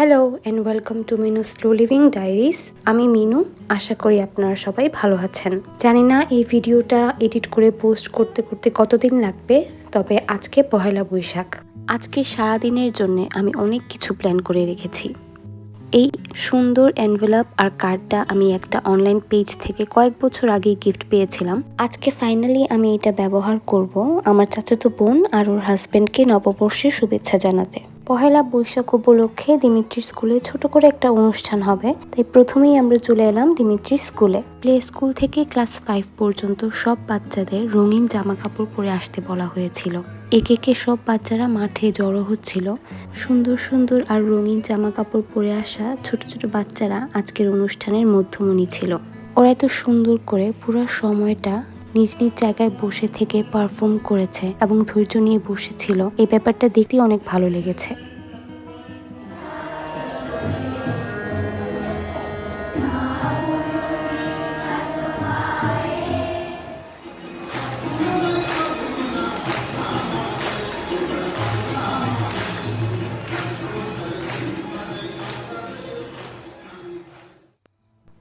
Hello and welcome to Minu slow living diaries. আমি মিনু। আশা করি আপনারা সবাই ভালো আছেন। জানি না এই ভিডিওটা এডিট করে পোস্ট করতে করতে কতদিন লাগবে, তবে আজকে পহেলা বৈশাখ। আজকে সারাদিনের জন্য আমি অনেক কিছু প্ল্যান করে রেখেছি। এই সুন্দর এনভেলপ আর কার্ডটা আমি একটা অনলাইন পেজ থেকে কয়েক বছর আগেই গিফট পেয়েছিলাম। আজকে ফাইনালি আমি এটা ব্যবহার করব আমার চাচাতো বোন আর ওর হাজব্যান্ডকে নববর্ষের শুভেচ্ছা জানাতে। পহেলা বৈশাখ উপলক্ষে দিমিত্রির স্কুলে ছোট করে একটা অনুষ্ঠান হবে, তাই প্রথমেই আমরা চলে এলাম দিমিত্রির স্কুলে। প্লে স্কুল থেকে ক্লাস 5 পর্যন্ত সব বাচ্চাদের রঙিন জামা কাপড় পরে আসতে বলা হয়েছিল। একে একে সব বাচ্চারা মাঠে জড়ো হচ্ছিল। সুন্দর সুন্দর আর রঙিন জামা কাপড় পরে আসা ছোট ছোট বাচ্চারা আজকের অনুষ্ঠানের মধ্যমণি ছিল। ওরা এত সুন্দর করে পুরো সময়টা নিজ নিজ জায়গায় বসে থেকে পারফর্ম করেছে এবং ধৈর্য নিয়ে বসেছিল। এই ব্যাপারটা দেখতে অনেক ভালো লেগেছে।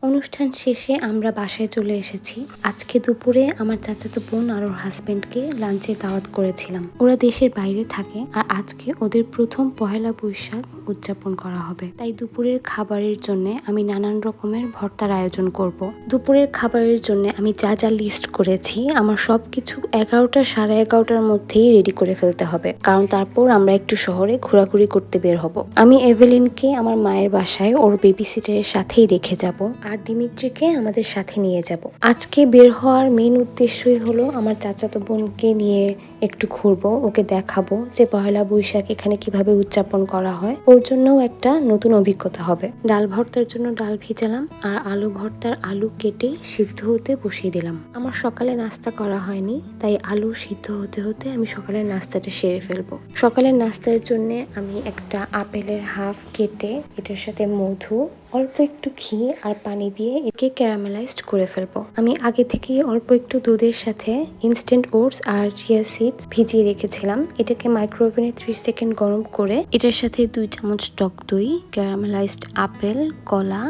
অনুষ্ঠান শেষে আমরা বাসায় চলে এসেছি। আজকে দুপুরে আমার চাচাতো বোন আর ওর হাজবেন্ডকে লাঞ্চের দাওয়াত করেছিলাম। ওরা দেশের বাইরে থাকে আর আজকে ওদের প্রথম পহেলা বৈশাখ উদযাপন করা হবে, তাই দুপুরের খাবারের জন্য আমি নানান রকমের ভর্তার আয়োজন করব। দুপুরের খাবারের জন্য আমি যা যা লিস্ট করেছি আমার সবকিছু 11টা সাড়ে 11টার মধ্যেই রেডি করে ফেলতে হবে, কারণ তারপর আমরা একটু শহরে ঘোরাঘুরি করতে বের হব। আমি এভেলিনকে আমার মায়ের বাসায় ওর বেবি সিটারের সাথেই রেখে যাব আর দিমিত্রিকে আমাদের সাথে নিয়ে যাব। আজকে বের হওয়ার মেইন উদ্দেশ্যই হলো আমার চাচাতো বোনকে নিয়ে একটু ঘুরবো, ওকে দেখাবো যে পহেলা বৈশাখ এখানে কিভাবে উদযাপন করা হয়। ওর জন্যও একটা নতুন অভিজ্ঞতা হবে। ডাল ভর্তার জন্য ডাল ভিজালাম আর আলু ভর্তার আলু কেটে সিদ্ধ হতে বসিয়ে দিলাম। আমার সকালে নাস্তা করা হয়নি, তাই আলু সিদ্ধ হতে হতে আমি সকালের নাস্তাটা সেরে ফেলবো। সকালের নাস্তার জন্য আমি একটা আপেলের হাফ কেটে এটার সাথে মধু, অল্প একটু ঘি আর পানি দিয়ে একে ক্যারামেলাইজড করে ফেলবো। আমি আগে থেকেই অল্প একটু দুধের সাথে ইনস্ট্যান্ট ওটস আর চিয়া সিডস ভিজিয়ে রেখেছিলাম। এটাকে মাইক্রোওভেনে 30 সেকেন্ড গরম করে এটার সাথে 2 চামচ টক দই, ক্যারামেলাইজড আপেল, কলা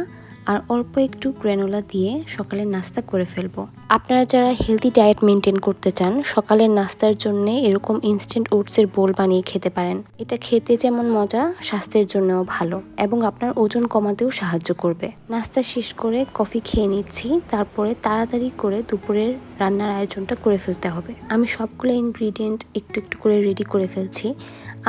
আর অল্প একটু গ্রানোলা দিয়ে সকালের নাস্তা করে ফেলবো। আপনারা যারা হেলদি ডায়েট মেনটেন করতে চান, সকালের নাস্তার জন্য এরকম ইনস্ট্যান্ট ওটসের বোল বানিয়ে খেতে পারেন। এটা খেতে যেমন মজা, স্বাস্থ্যের জন্যও ভালো এবং আপনার ওজন কমাতেও সাহায্য করবে। নাস্তা শেষ করে কফি খেয়ে নিচ্ছি, তারপরে তাড়াতাড়ি করে দুপুরের রান্নার আয়োজনটা করে ফেলতে হবে। আমি সবগুলো ইনগ্রিডিয়েন্ট একটু একটু করে রেডি করে ফেলছি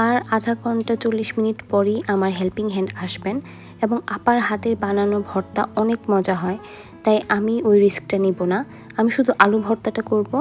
আর আধা ঘন্টা 40 মিনিট পরই আমার হেল্পিং হ্যান্ড আসবেন এবং আপার হাতের বানানো ভর্তা অনেক মজা হয়, তাই আমি ওই রিস্কটা নিব না। আমি শুধু আলু ভর্তাটা করব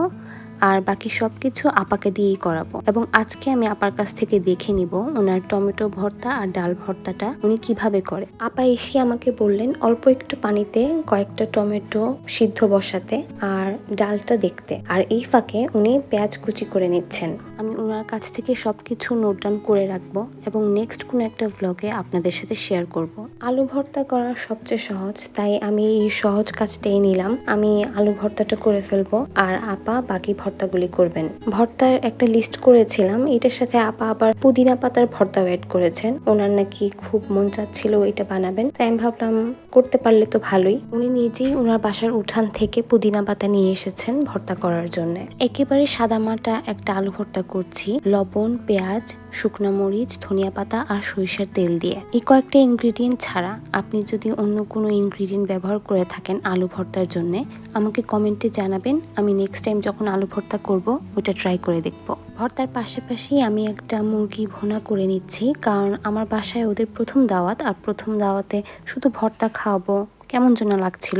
আর বাকি সব কিছু আপাকে দিয়েই করাবো। এবং আজকে আমি আপার কাছ থেকে দেখে নিব ওনার টমেটো ভর্তা আর ডাল ভর্তাটা উনি কিভাবে করে। আপা এসে আমাকে বললেন অল্প একটু পানিতে কয়েকটা টমেটো সিদ্ধ বসাতে আর ডালটা দেখতে, আর এই ফাঁকে উনি পেঁয়াজ কুচি করে নিচ্ছেন। আমি ওনার কাছ থেকে সবকিছু নোট ডাউন করে রাখবো এবং নেক্সট কোনো একটা ভ্লগে আপনাদের সাথে শেয়ার করব। আলু ভর্তা করা সবচেয়ে সহজ, তাই আমি এই সহজ কাজটাই নিলাম। আমি আলু ভর্তাটা করে ফেলবো আর আপা বাকি ভর্তাগুলি করবেন। ভর্তার একটা লিস্ট করেছিলাম, এটার সাথে আপা আবার পুদিনা পাতার ভর্তাও অ্যাড করেছেন। ওনার নাকি খুব মন চাচ্ছিল এটা বানাবেন, তাই আমি ভাবলাম করতে পারলে তো ভালোই। উনি নিজেই ওনার বাসার উঠান থেকে পুদিনা পাতা নিয়ে এসেছেন ভর্তা করার জন্য। একেবারে সাদামাটা একটা আলু ভর্তা করছি, লবণ, পেঁয়াজ, শুকনো মরিচ, ধনিয়া পাতা আর সরিষার তেল দিয়ে। এই কয়েকটা ইনগ্রিডিয়েন্ট ছাড়া আপনি যদি অন্য কোনো ইনগ্রিডিয়েন্ট ব্যবহার করে থাকেন আলু ভর্তার জন্য, আমাকে কমেন্টে জানাবেন। আমি নেক্সট টাইম যখন আলু ভর্তা করব ওটা ট্রাই করে দেখব। ভর্তার পাশাপাশি আমি একটা মুরগি ভুনা করে নিচ্ছি, কারণ আমার বাসায় ওদের প্রথম দাওয়াত, আর প্রথম দাওয়াতে শুধু ভর্তা খাওয়াবো কেমন যেন লাগছিল,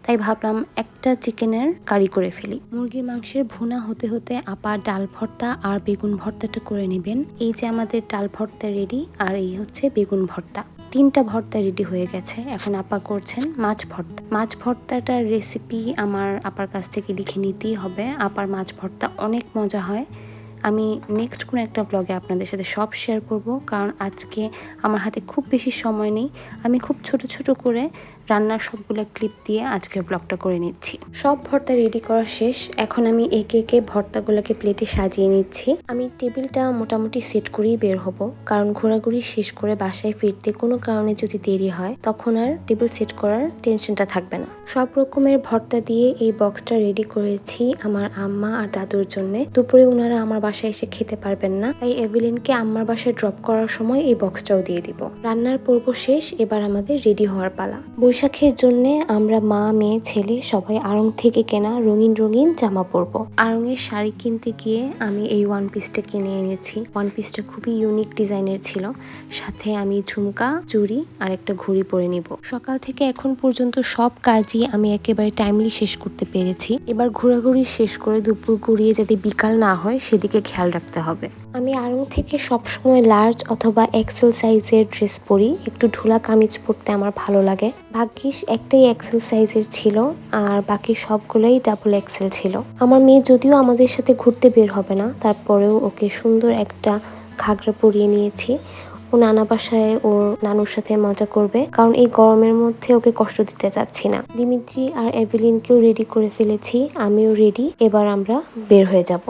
তাই ভাবলাম একটা চিকেনের কারি করে ফেলি। মুরগির মাংসের ভুনা হতে হতে আপা ডাল ভর্তা আর বেগুন ভর্তাটা করে নেবেন। এই যে আমাদের ডাল ভর্তা রেডি আর এই হচ্ছে বেগুন ভর্তা। 3টা ভর্তা রেডি হয়ে গেছে। এখন আপা করছেন মাছ ভর্তা। মাছ ভর্তাটার রেসিপি আমার আপার কাছ থেকে লিখে নিতেই হবে। আপার মাছ ভর্তা অনেক মজা হয়। আমি নেক্সট কোনো একটা ব্লগে আপনাদের সাথে সব শেয়ার করব, কারণ আজকে আমার হাতে খুব বেশি সময় নেই। আমি খুব ছোট ছোট করে রান্নার সবগুলো ক্লিপ দিয়ে আজকের ব্লগটা করে নিচ্ছি। সব ভর্তা রেডি করা শেষ, এখন আমি একে একে ভর্তাগুলোকে প্লেটে সাজিয়ে নিচ্ছি। আমি টেবিলটা মোটামুটি সেট করেই বের হব, কারণ ঘোরাঘুরি শেষ করে বাসায় ফিরতে কোনো কারণে যদি দেরি হয় তখন আর টেবিল সেট করার টেনশনটা থাকবে না। সব রকমের ভর্তা দিয়ে এই বক্সটা রেডি করেছি আমার আম্মা আর দাদুর জন্য। দুপুরে ওনারা আমার বাসায় এসে খেতে পারবেন না, তাই এভিলিনকে আম্মার বাসায় ড্রপ করার সময় এই বক্সটাও দিয়ে দিব। রান্নার পর্ব শেষ, এবার আমাদের রেডি হওয়ার পালা। বৈশাখের জন্য আমরা মা মেয়ে ছেলে সবাই আড়ং থেকে কেনা রঙিন রঙিন জামা পরবো। আড়ংয়ের শাড়ি কিনতে গিয়ে আমি এই ওয়ান পিসটা কিনে এনেছি। ওয়ান পিসটা খুবই ইউনিক ডিজাইনের ছিল, সাথে আমি ঝুমকা, চুড়ি আর একটা ঘড়ি পরে নিব। সকাল থেকে এখন পর্যন্ত সব কাজই আমি একেবারে টাইমলি শেষ করতে পেরেছি। এবার ঘোরাঘুরি শেষ করে দুপুর গড়িয়ে যাতে বিকাল না হয় সেদিকে খেয়াল রাখতে হবে। আমি আড়ং থেকে সবসময় লার্জ অথবা এক্সেল সাইজের ড্রেস পরি, একটু ঢোলা কামিজ পরতে আমার ভালো লাগে। ভাগ্যিস একটাই এক্সেল সাইজের ছিল আর বাকি সবগুলোই ডাবল এক্সেল ছিল। আমার মেয়ে যদিও আমাদের সাথে ঘুরতে বের হবে না, তারপরেও ওকে সুন্দর একটা ঘাগরা পরিয়ে নিয়েছি। ও নানা বাসায় ওর নানুর সাথে মজা করবে, কারণ এই গরমের মধ্যে ওকে কষ্ট দিতে চাচ্ছি না। দিমিত্রি আর এভিলিনকেও রেডি করে ফেলেছি, আমিও রেডি। এবার আমরা বের হয়ে যাব।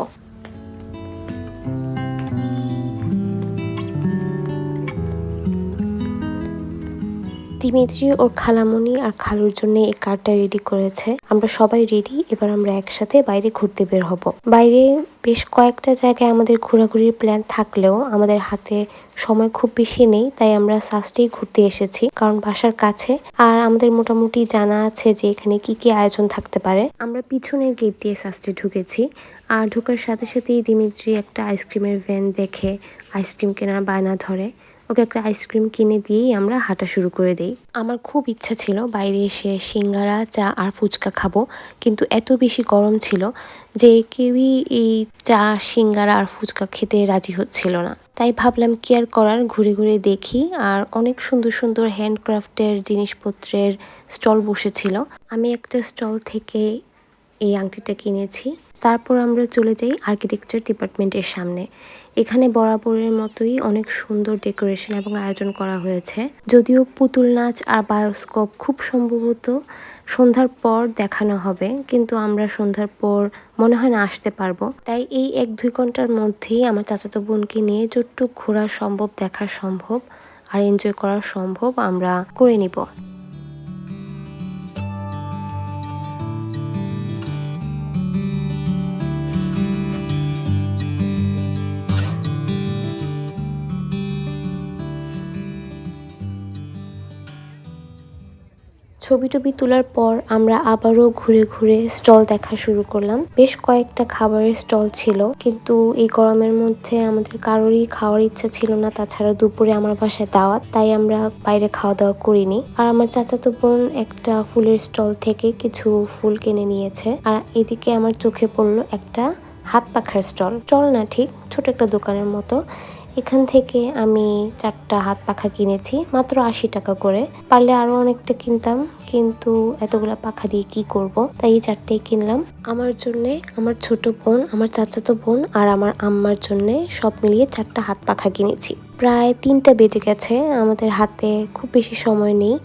দিমিত্রি ওর খালামণি আর খালুর জন্য এই কার্ডটা রেডি করেছে। আমরা সবাই রেডি, এবার আমরা একসাথে বাইরে ঘুরতে বের হব। বাইরে বেশ কয়েকটা জায়গায় আমাদের ঘোরাঘুরির প্ল্যান থাকলেও আমাদের হাতে সময় খুব বেশি নেই, তাই আমরা সাস্টেই ঘুরতে এসেছি, কারণ বাসার কাছে আর আমাদের মোটামুটি জানা আছে যে এখানে কি কি আয়োজন থাকতে পারে। আমরা পিছনের গেট দিয়ে সাস্টে ঢুকেছি, আর ঢোকার সাথে সাথেই দিমিত্রি একটা আইসক্রিমের ভ্যান দেখে আইসক্রিম কেনার বায়না ধরে। ওকে একটা আইসক্রিম কিনে দিয়েই আমরা হাঁটা শুরু করে দেই। আমার খুব ইচ্ছা ছিল বাইরে এসে সিঙ্গারা, চা আর ফুচকা খাবো, কিন্তু এত বেশি গরম ছিল যে কেউই এই চা, সিঙ্গারা আর ফুচকা খেতে রাজি হচ্ছিল না। তাই ভাবলাম কি আর করার, ঘুরে ঘুরে দেখি। আর অনেক সুন্দর সুন্দর হ্যান্ডক্রাফটের জিনিসপত্রের স্টল বসেছিল। আমি একটা স্টল থেকে এই আংটিটা কিনেছি। তারপর আমরা চলে যাই আর্কিটেকচার ডিপার্টমেন্টের সামনে। এখানে বরাবরের মতোই অনেক সুন্দর ডেকোরেশন এবং আয়োজন করা হয়েছে। যদিও পুতুল নাচ আর বায়োস্কোপ খুব সম্ভবত সন্ধ্যার পর দেখানো হবে, কিন্তু আমরা সন্ধ্যার পর মনে হয় না আসতে পারবো। তাই এই 1-2 ঘন্টার মধ্যেই আমার চাচাতো বোনকে নিয়ে যতটুকু ঘোরা সম্ভব, দেখা সম্ভব আর এনজয় করা সম্ভব আমরা করে নিব। ছবি টবি তোলার পর আমরা আবারও ঘুরে ঘুরে স্টল দেখা শুরু করলাম। বেশ কয়েকটা খাবারের স্টল ছিল, কিন্তু এই গরমের মধ্যে আমাদের কারোরই খাওয়ার ইচ্ছা ছিল না। তাছাড়া দুপুরে আমার বাসায় দাওয়াত, তাই আমরা বাইরে খাওয়া দাওয়া করিনি। আর আমার চাচাতো বোন একটা ফুলের স্টল থেকে কিছু ফুল কিনে নিয়েছে। আর এদিকে আমার চোখে পড়লো একটা হাত পাখার স্টল না, ঠিক ছোট একটা দোকানের মতো। এখান থেকে আমি 4টা হাত পাখা কিনেছি, মাত্র 80 টাকা করে। পারলে আরো অনেকটা কিনতাম, কিন্তু এতগুলা পাখা দিয়ে কি করব, তাই এই 4টাই কিনলাম। আমার জন্য, আমার ছোট বোন, আমার চাচাতো বোন আর আমার আম্মার জন্য সব মিলিয়ে 4টা হাত পাখা কিনেছি। প্রায় 3টা বেজে গেছে, আমাদের হাতে খুব বেশি সময় নেই,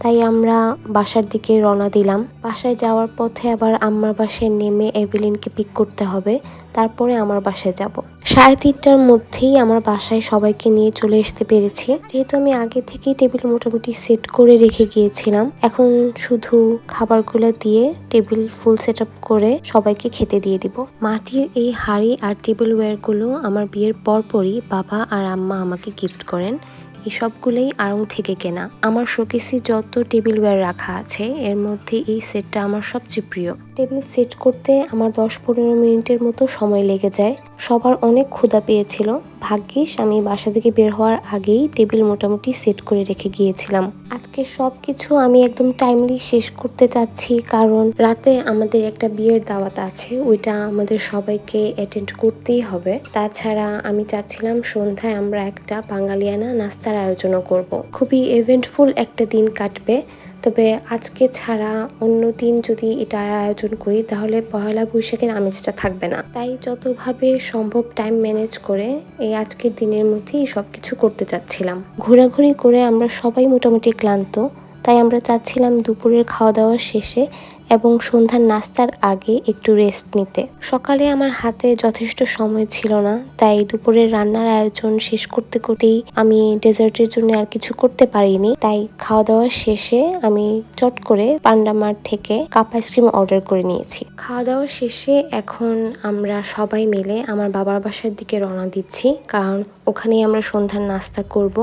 তাই আমরা বাসার দিকে রওনা দিলাম। বাসায় যাওয়ার পথে আবার আম্মার বাসায় নেমে এভিলিনকে পিক করতে হবে, তারপরে আমার বাসায় যাব। 3:30টার মধ্যেই আমার বাসায় সবাইকে নিয়ে চলে আসতে পেরেছি। যেহেতু আমি আগে থেকেই টেবিল মোটামুটি সেট করে রেখে গিয়েছিলাম, এখন শুধু খাবারগুলো দিয়ে টেবিল ফুল সেট আপ করে সবাইকে খেতে দিয়ে দিব। মাটির এই হাঁড়ি আর টেবিল ওয়্যারগুলো আমার বিয়ের পরপরই বাবা আর আম্মা আমাকে গিফট করেন। এই সবগুলোই আড়ং থেকে কেনা। আমার শোকেসে যত টেবিলওয়্যার রাখা আছে এর মধ্যে এই সেটটা আমার সবচেয়ে প্রিয়। টেবিল সেট করতে আমার 10-15 মিনিটের মতো সময় লেগে যায়। সবার অনেক ক্ষুধা পেয়েছিল, ভাগ্যিস আমি বাসা থেকে বের হওয়ার আগেই টেবিল মোটামুটি সেট করে রেখে গিয়েছিলাম। আজকে সবকিছু আমি একদম টাইমলি শেষ করতে চাচ্ছি, কারণ রাতে আমাদের একটা বিয়ের দাওয়াত আছে, ওইটা আমাদের সবাইকে অ্যাটেন্ড করতেই হবে। তাছাড়া আমি চাচ্ছিলাম সন্ধ্যায় আমরা একটা বাঙালিয়ানা নাস্তার আয়োজনও করব। খুবই ইভেন্টফুল একটা দিন কাটবে। তবে আজকে ছাড়া অন্য দিন যদি এটার আয়োজন করি তাহলে পহেলা বৈশাখের আমেজটা থাকবে না। তাই যতভাবে সম্ভব টাইম ম্যানেজ করে এই আজকের দিনের মধ্যেই সবকিছু করতে চাচ্ছিলাম। ঘোরাঘুরি করে আমরা সবাই মোটামুটি ক্লান্ত, তাই আমরা চাচ্ছিলাম দুপুরের খাওয়া দাওয়া শেষে এবং সন্ধ্যার নাস্তার আগে একটু রেস্ট নিতে। সকালে আমার হাতে যথেষ্ট সময় ছিল না, তাই দুপুরের রান্নার আয়োজন শেষ করতে করতেই আমি ডেজার্টের জন্য আর কিছু করতে পারিনি। তাই খাওয়া দাওয়া শেষে আমি চট করে পান্ডা মার্ট থেকে কাপ আইসক্রিম অর্ডার করে নিয়েছি। খাওয়া দাওয়া শেষে এখন আমরা সবাই মিলে আমার বাবার বাসার দিকে রওনা দিচ্ছি, কারণ ওখানেই আমরা সন্ধ্যার নাস্তা করব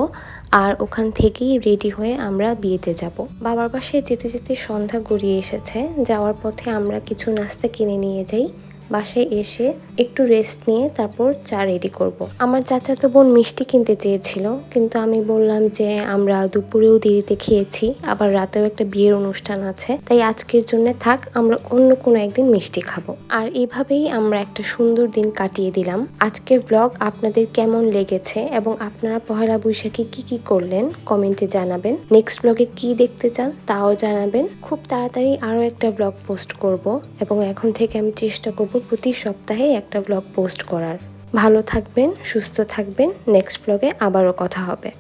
আর ওখান থেকেই রেডি হয়ে আমরা বিয়েতে যাব। বাবার বাসায় যেতে যেতে সন্ধ্যা গড়িয়ে এসেছে। যাওয়ার পথে আমরা কিছু নাস্তা কিনে নিয়ে যাই। বাসায় এসে একটু রেস্ট নিয়ে তারপর চা রেডি করব। আমার চাচাতো বোন মিষ্টি কিনতে চেয়েছিল, কিন্তু আমি বললাম যে আমরা দুপুরেও দেরিতে খেয়েছি, আবার রাতেও একটা বিয়ের অনুষ্ঠান আছে, তাই আজকের জন্য থাক, আমরা অন্য কোনো একদিন মিষ্টি খাবো। আর এভাবেই আমরা একটা সুন্দর দিন কাটিয়ে দিলাম। আজকের ব্লগ আপনাদের কেমন লেগেছে এবং আপনারা পহেলা বৈশাখে কি কি করলেন কমেন্টে জানাবেন। নেক্সট ব্লগে কি দেখতে চান তাও জানাবেন। খুব তাড়াতাড়ি আরও একটা ব্লগ পোস্ট করব এবং এখন থেকে আমি চেষ্টা করব প্রতি সপ্তাহে একটা ব্লগ পোস্ট করার। ভালো থাকবেন, সুস্থ থাকবেন। নেক্সট ব্লগে আবারও কথা হবে।